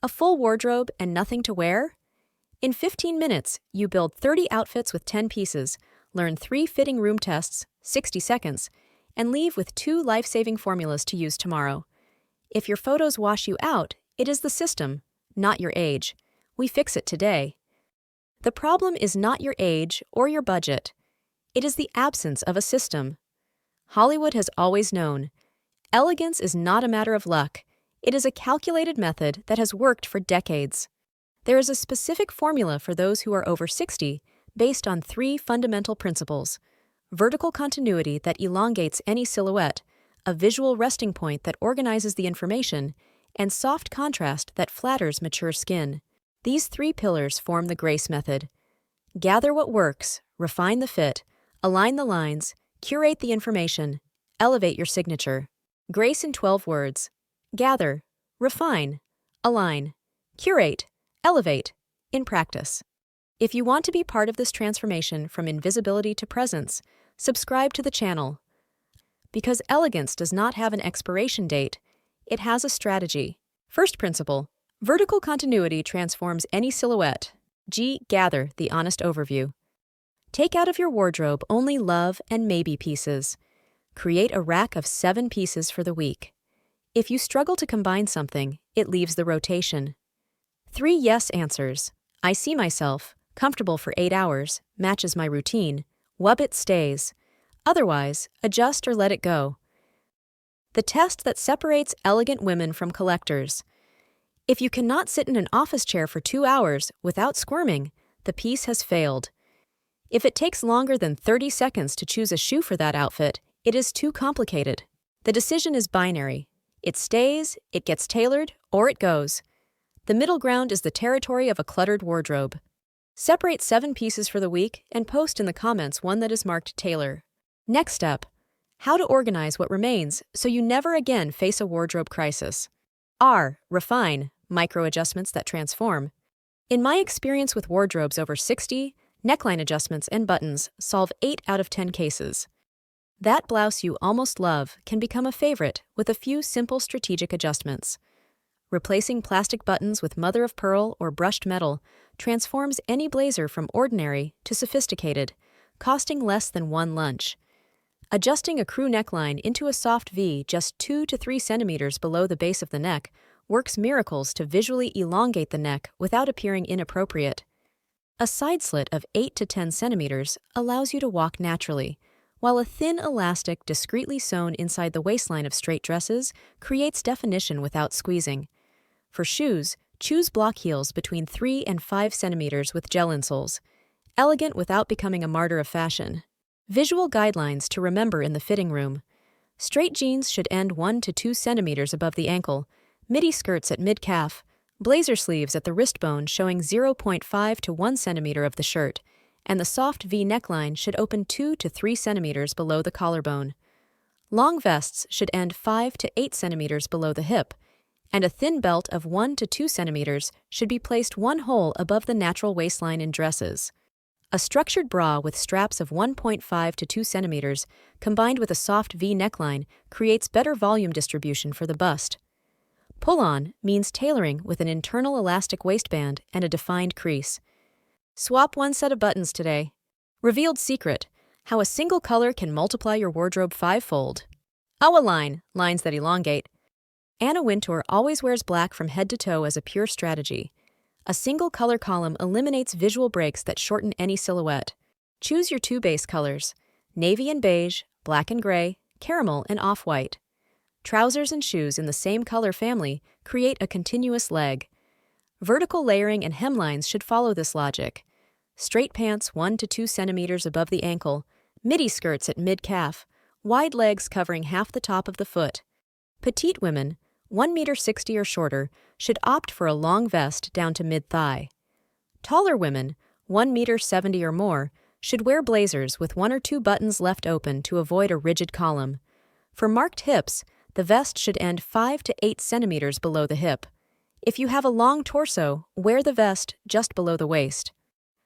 A full wardrobe and nothing to wear? In 15 minutes, you build 30 outfits with 10 pieces, learn 3 fitting room tests, 60 seconds, and leave with 2 life-saving formulas to use tomorrow. If your photos wash you out, it is the system, not your age. We fix it today. The problem is not your age or your budget. It is the absence of a system. Hollywood has always known. Elegance is not a matter of luck. It is a calculated method that has worked for decades. There is a specific formula for those who are over 60 based on 3 fundamental principles: vertical continuity that elongates any silhouette, a visual resting point that organizes the information, and soft contrast that flatters mature skin. These 3 pillars form the GRACE method. Gather what works, refine the fit, align the lines, curate the information, elevate your signature. GRACE in 12 words. Gather, refine, align, curate, elevate, in practice. If you want to be part of this transformation from invisibility to presence, subscribe to the channel. Because elegance does not have an expiration date, it has a strategy. First principle: vertical continuity transforms any silhouette. Gather the honest overview. Take out of your wardrobe only love and maybe pieces. Create a rack of 7 pieces for the week. If you struggle to combine something, it leaves the rotation. 3 yes answers. I see myself, comfortable for 8 hours, matches my routine. It stays. Otherwise, adjust or let it go. The test that separates elegant women from collectors. If you cannot sit in an office chair for 2 hours without squirming, the piece has failed. If it takes longer than 30 seconds to choose a shoe for that outfit, it is too complicated. The decision is binary. It stays, it gets tailored, or it goes. The middle ground is the territory of a cluttered wardrobe. Separate 7 pieces for the week and post in the comments one that is marked tailor. Next step: how to organize what remains so you never again face a wardrobe crisis. Refine, micro adjustments that transform. In my experience with wardrobes over 60, neckline adjustments and buttons solve 8 out of 10 cases. That blouse you almost love can become a favorite with a few simple strategic adjustments. Replacing plastic buttons with mother-of-pearl or brushed metal transforms any blazer from ordinary to sophisticated, costing less than 1 lunch. Adjusting a crew neckline into a soft V just 2 to 3 centimeters below the base of the neck works miracles to visually elongate the neck without appearing inappropriate. A side slit of 8 to 10 centimeters allows you to walk naturally, while a thin elastic discreetly sewn inside the waistline of straight dresses creates definition without squeezing. For shoes, choose block heels between 3 and 5 centimeters with gel insoles. Elegant without becoming a martyr of fashion. Visual guidelines to remember in the fitting room. Straight jeans should end 1 to 2 centimeters above the ankle, midi skirts at mid-calf, blazer sleeves at the wrist bone showing 0.5 to 1 centimeter of the shirt, and the soft V neckline should open 2 to 3 centimeters below the collarbone. Long vests should end 5 to 8 centimeters below the hip, and a thin belt of 1 to 2 centimeters should be placed 1 hole above the natural waistline in dresses. A structured bra with straps of 1.5 to 2 centimeters combined with a soft V neckline creates better volume distribution for the bust. Pull-on means tailoring with an internal elastic waistband and a defined crease. Swap 1 set of buttons today. Revealed secret: how a single color can multiply your wardrobe 5-fold. Align, lines that elongate. Anna Wintour always wears black from head to toe as a pure strategy. A single color column eliminates visual breaks that shorten any silhouette. Choose your 2 base colors: navy and beige, black and gray, caramel and off-white. Trousers and shoes in the same color family create a continuous leg. Vertical layering and hemlines should follow this logic. Straight pants 1 to 2 centimeters above the ankle, midi skirts at mid-calf, wide legs covering half the top of the foot. Petite women, 1.60 m or shorter, should opt for a long vest down to mid-thigh. Taller women, 1.70 m or more, should wear blazers with 1 or 2 buttons left open to avoid a rigid column. For marked hips, the vest should end 5 to 8 centimeters below the hip. If you have a long torso, wear the vest just below the waist.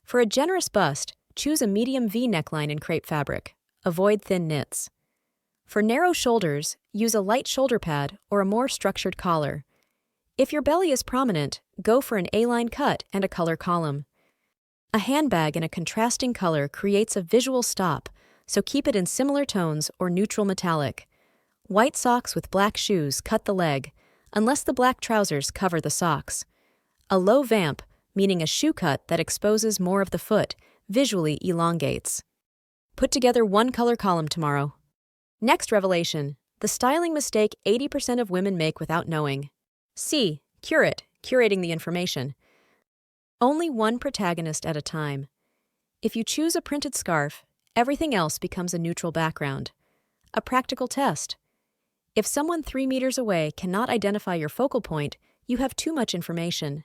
For a generous bust, choose a medium V neckline in crepe fabric. Avoid thin knits. For narrow shoulders, use a light shoulder pad or a more structured collar. If your belly is prominent, go for an A-line cut and a color column. A handbag in a contrasting color creates a visual stop, so keep it in similar tones or neutral metallic. White socks with black shoes cut the leg, unless the black trousers cover the socks. A low vamp, meaning a shoe cut that exposes more of the foot, visually elongates. Put together one color column tomorrow. Next revelation, the styling mistake 80% of women make without knowing. C. Curate, curating the information. Only one protagonist at a time. If you choose a printed scarf, everything else becomes a neutral background. A practical test. If someone 3 meters away cannot identify your focal point, you have too much information.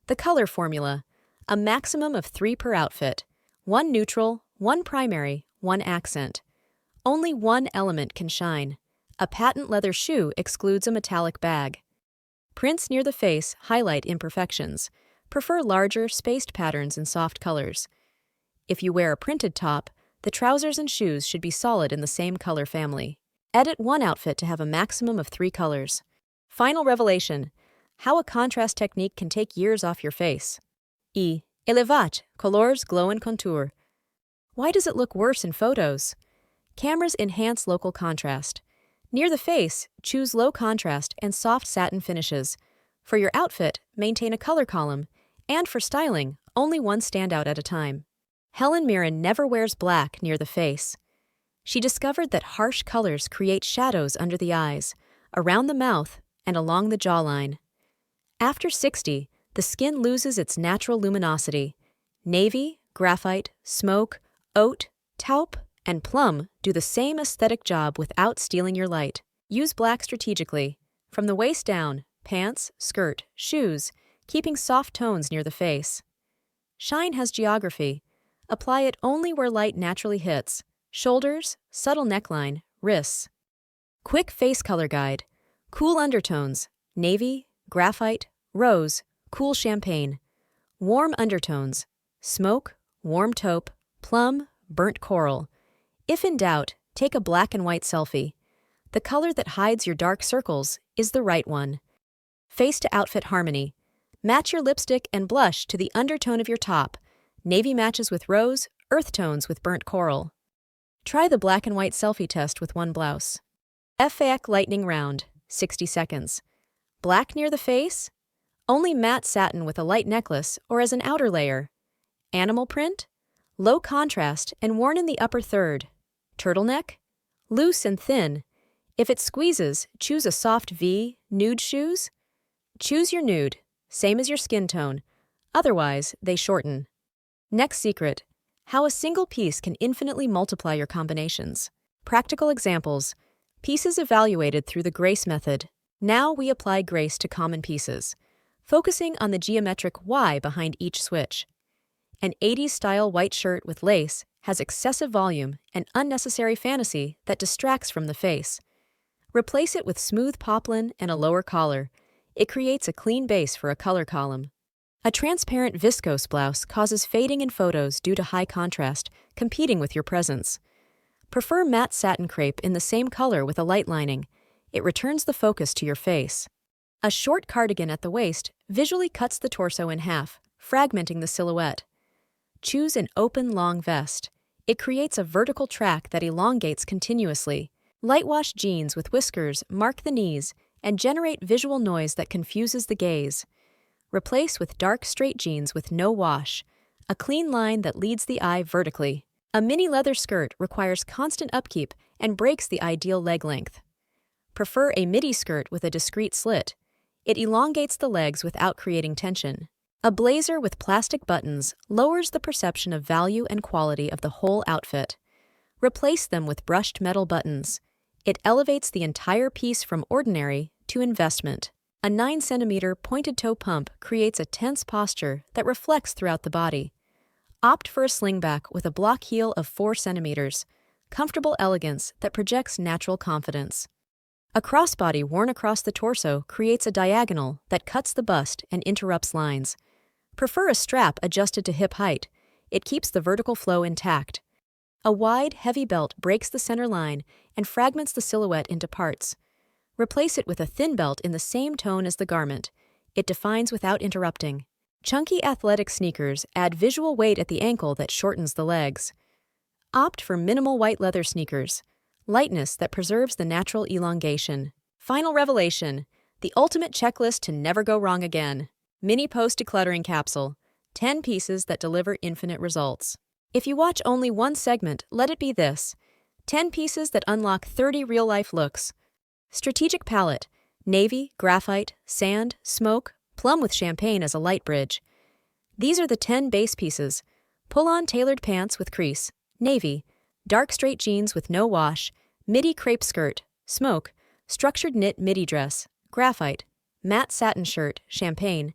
The color formula. A maximum of 3 per outfit. 1 neutral, 1 primary, 1 accent. Only one element can shine. A patent leather shoe excludes a metallic bag. Prints near the face highlight imperfections. Prefer larger, spaced patterns in soft colors. If you wear a printed top, the trousers and shoes should be solid in the same color family. Edit one outfit to have a maximum of 3 colors. Final revelation. How a contrast technique can take years off your face. E. Elevate, colors glow and contour. Why does it look worse in photos? Cameras enhance local contrast. Near the face, choose low contrast and soft satin finishes. For your outfit, maintain a color column. And for styling, only one standout at a time. Helen Mirren never wears black near the face. She discovered that harsh colors create shadows under the eyes, around the mouth, and along the jawline. After 60, the skin loses its natural luminosity. Navy, graphite, smoke, oat, taupe, and plum do the same aesthetic job without stealing your light. Use black strategically. From the waist down, pants, skirt, shoes, keeping soft tones near the face. Shine has geography. Apply it only where light naturally hits. Shoulders, subtle neckline, wrists. Quick face color guide. Cool undertones, navy, graphite, rose, cool champagne. Warm undertones, smoke, warm taupe, plum, burnt coral. If in doubt, take a black and white selfie. The color that hides your dark circles is the right one. Face to outfit harmony. Match your lipstick and blush to the undertone of your top. Navy matches with rose, earth tones with burnt coral. Try the black and white selfie test with one blouse. FAC lightning round, 60 seconds. Black near the face? Only matte satin with a light necklace or as an outer layer. Animal print? Low contrast and worn in the upper third. Turtleneck? Loose and thin. If it squeezes, choose a soft V, nude shoes. Choose your nude, same as your skin tone. Otherwise, they shorten. Next secret. How a single piece can infinitely multiply your combinations. Practical examples. Pieces evaluated through the grace method. Now we apply grace to common pieces, focusing on the geometric Y behind each switch. An 80s-style white shirt with lace has excessive volume and unnecessary fantasy that distracts from the face. Replace it with smooth poplin and a lower collar. It creates a clean base for a color column. A transparent viscose blouse causes fading in photos due to high contrast, competing with your presence. Prefer matte satin crepe in the same color with a light lining. It returns the focus to your face. A short cardigan at the waist visually cuts the torso in half, fragmenting the silhouette. Choose an open, long vest. It creates a vertical track that elongates continuously. Light-wash jeans with whiskers mark the knees and generate visual noise that confuses the gaze. Replace with dark, straight jeans with no wash, a clean line that leads the eye vertically. A mini leather skirt requires constant upkeep and breaks the ideal leg length. Prefer a midi skirt with a discreet slit. It elongates the legs without creating tension. A blazer with plastic buttons lowers the perception of value and quality of the whole outfit. Replace them with brushed metal buttons. It elevates the entire piece from ordinary to investment. A 9-centimeter pointed toe pump creates a tense posture that reflects throughout the body. Opt for a slingback with a block heel of 4 centimeters. Comfortable elegance that projects natural confidence. A crossbody worn across the torso creates a diagonal that cuts the bust and interrupts lines. Prefer a strap adjusted to hip height. It keeps the vertical flow intact. A wide, heavy belt breaks the center line and fragments the silhouette into parts. Replace it with a thin belt in the same tone as the garment. it defines without interrupting. Chunky athletic sneakers add visual weight at the ankle that shortens the legs. Opt for minimal white leather sneakers, lightness that preserves the natural elongation. Final revelation, the ultimate checklist to never go wrong again. Mini post decluttering capsule, 10 pieces that deliver infinite results. If you watch only one segment, let it be this: 10 pieces that unlock 30 real-life looks. Strategic palette, navy, graphite, sand, smoke, plum with champagne as a light bridge. These are the 10 base pieces. Pull-on tailored pants with crease, navy, dark straight jeans with no wash, midi crepe skirt, smoke, structured knit midi dress, graphite, matte satin shirt, champagne,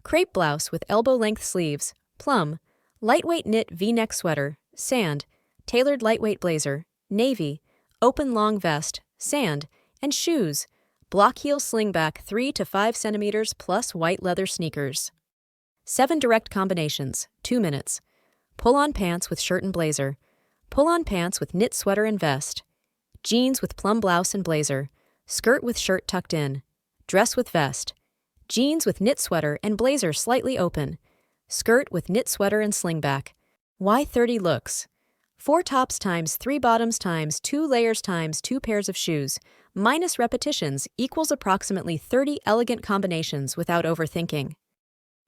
crepe blouse with elbow-length sleeves, plum, lightweight knit V-neck sweater, sand, tailored lightweight blazer, navy, open long vest, sand, and shoes, block heel slingback 3 to 5 centimeters plus white leather sneakers. 7 direct combinations, 2 minutes. Pull-on pants with shirt and blazer, pull-on pants with knit sweater and vest, jeans with plum blouse and blazer, skirt with shirt tucked in, dress with vest, jeans with knit sweater and blazer slightly open, skirt with knit sweater and slingback. Why 30 looks? 4 tops times 3 bottoms times 2 layers times 2 pairs of shoes, minus repetitions equals approximately 30 elegant combinations without overthinking.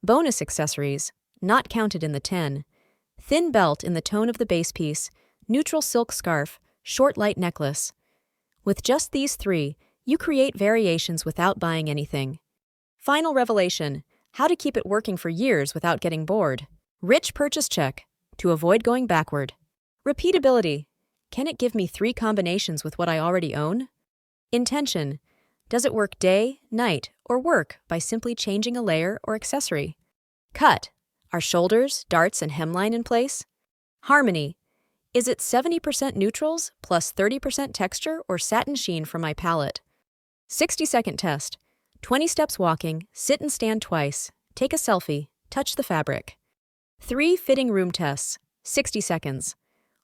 Bonus accessories, not counted in the 10. Thin belt in the tone of the base piece, neutral silk scarf, short light necklace. With just these 3, you create variations without buying anything. Final revelation, how to keep it working for years without getting bored. Rich purchase check, to avoid going backward. Repeatability, can it give me 3 combinations with what I already own? Intention, does it work day, night, or work by simply changing a layer or accessory? Cut, are shoulders, darts, and hemline in place? Harmony, is it 70% neutrals plus 30% texture or satin sheen for my palette? 60-second test, 20 steps walking, sit and stand twice, take a selfie, touch the fabric. 3 fitting room tests, 60 seconds.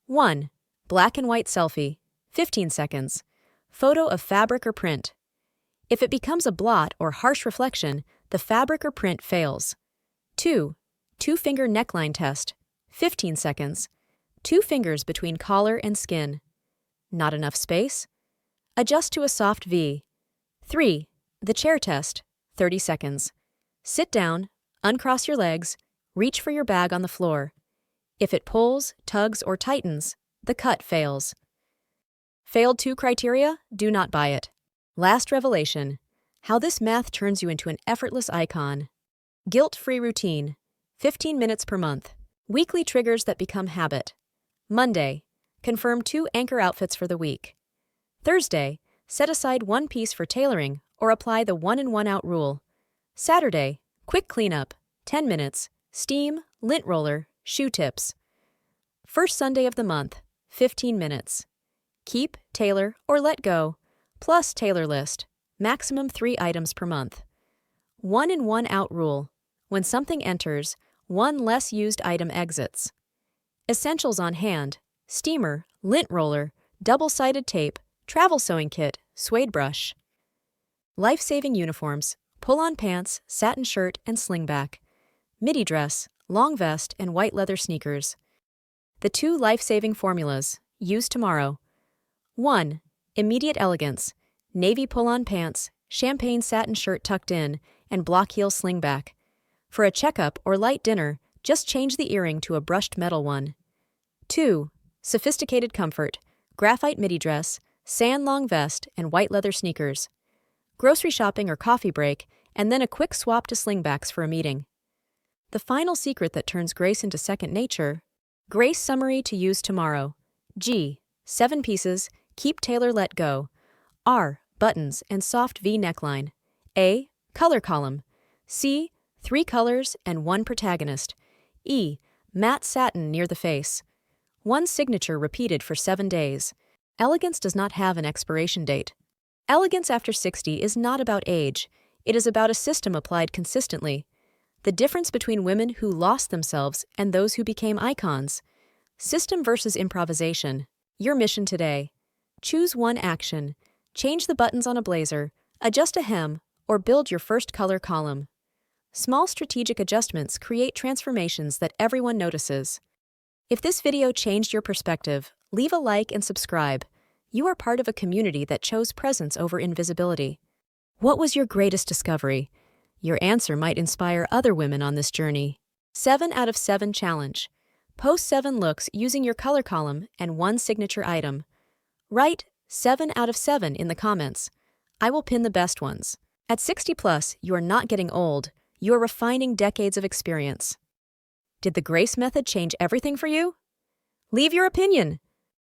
1. Black and white selfie, 15 seconds. Photo of fabric or print. If it becomes a blot or harsh reflection, the fabric or print fails. 2. 2-finger neckline test, 15 seconds. 2 fingers between collar and skin. Not enough space? Adjust to a soft V. 3. The chair test, 30 seconds. Sit down, uncross your legs, reach for your bag on the floor. If it pulls, tugs, or tightens, the cut fails. Failed 2 criteria? Do not buy it. Last revelation, how this math turns you into an effortless icon. Guilt-free routine, 15 minutes per month. Weekly triggers that become habit. Monday, confirm 2 anchor outfits for the week. Thursday, set aside 1 piece for tailoring or apply the 1 in 1 out rule. Saturday, quick cleanup, 10 minutes, steam, lint roller, shoe tips. First Sunday of the month, 15 minutes. Keep, tailor, or let go, plus tailor list, maximum 3 items per month. 1 in 1 out rule, when something enters, 1 less used item exits. Essentials on hand, steamer, lint roller, double-sided tape, travel sewing kit, suede brush. Life-saving uniforms, pull-on pants, satin shirt, and slingback. Midi dress, long vest, and white leather sneakers. The 2 life-saving formulas, use tomorrow. 1. Immediate elegance, navy pull-on pants, champagne satin shirt tucked in, and block heel slingback. For a checkup or light dinner, just change the earring to a brushed metal one. 2. Sophisticated comfort, graphite midi dress, sand long vest, and white leather sneakers. Grocery shopping or coffee break, and then a quick swap to slingbacks for a meeting. The final secret that turns grace into second nature. Grace summary to use tomorrow. G. 7 pieces, keep tailor let go. R. Buttons and soft V neckline. A. Color column. C. 3 colors and 1 protagonist. E. Matte satin near the face. 1 signature repeated for 7 days. Elegance does not have an expiration date. Elegance after 60 is not about age. It is about a system applied consistently. The difference between women who lost themselves and those who became icons. System versus improvisation. Your mission today. Choose 1 action. Change the buttons on a blazer, adjust a hem, or build your first color column. Small strategic adjustments create transformations that everyone notices. If this video changed your perspective, leave a like and subscribe. You are part of a community that chose presence over invisibility. What was your greatest discovery? Your answer might inspire other women on this journey. 7 out of 7 challenge. Post 7 looks using your color column and 1 signature item. Write 7 out of 7 in the comments. I will pin the best ones. At 60 plus, you are not getting old. You are refining decades of experience. Did the Grace method change everything for you? Leave your opinion.